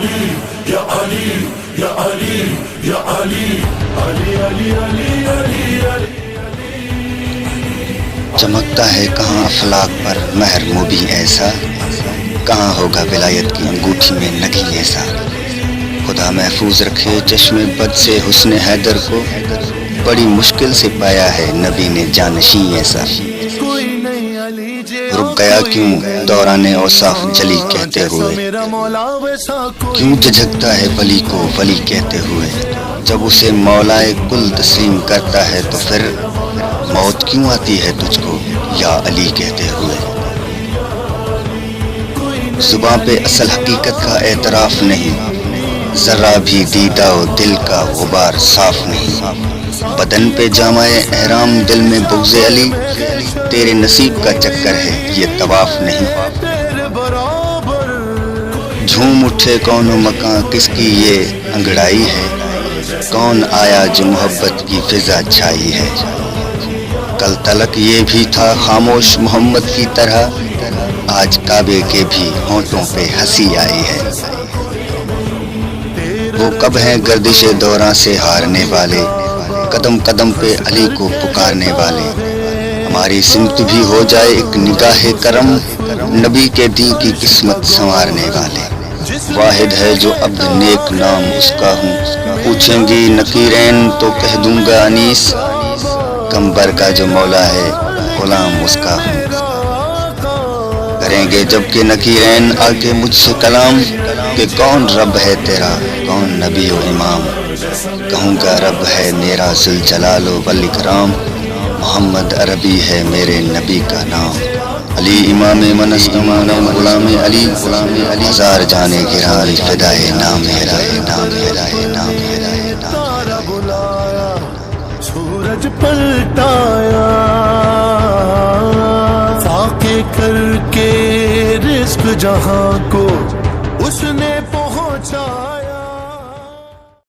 علی یا علی یا علی یا علی علی علی علی علی علی چمکتا ہے کہاں افلاک پر مہر مبیں ایسا، کہاں ہوگا ولایت کی انگوٹھی میں نگی ایسا۔ خدا محفوظ رکھے چشم بد سے حسن حیدر کو، بڑی مشکل سے پایا ہے نبی نے جانشین ایسا۔ رک گیا کیوں دوران اوصاف جلی کہتے ہوئے، کیوں جھجکتا ہے ولی کو ولی کہتے ہوئے۔ جب اسے مولائے کل تسلیم کرتا ہے تو پھر موت کیوں آتی ہے تجھ کو یا علی کہتے ہوئے۔ زباں پہ اصل حقیقت کا اعتراف نہیں، ذرا بھی دیدہ و دل کا غبار صاف نہیں۔ بدن پہ جامع احرام دل میں بغض علی، تیرے نصیب کا چکر ہے یہ طواف نہیں۔ جھوم اٹھے کون و مکاں کس کی یہ انگڑائی ہے، کون آیا جو محبت کی فضا چھائی ہے۔ کل تلک یہ بھی تھا خاموش محمد کی طرح، آج کعبے کے بھی ہونٹوں پہ ہنسی آئی ہے۔ وہ کب ہیں گردش دوراں سے ہارنے والے، قدم قدم پہ علی کو پکارنے والے۔ ہماری سمت بھی ہو جائے ایک نگاہ کرم، نبی کے دین کی قسمت سنوارنے والے۔ واحد ہے جو عبد نیک نام اس کا ہوں، پوچھیں گی نکیرین تو کہہ دوں گا انیس، کمبر کا جو مولا ہے غلام اس کا ہوں۔ کریں گے جب کہ نکیرین آگے مجھ سے کلام، کہ کون رب ہے تیرا کون نبی و امام۔ کہوں گا رب ہے میرا ذوالجلال والاکرام، محمد عربی ہے میرے نبی کا نام۔ علی امام من امام غلام علی، ہزار جانے گراں فدائے نام ہے نام ہے نام ہے۔ تارا بلایا سورج پلٹایا، فاقے کر کے رزق جہاں کو اس نے پہنچایا۔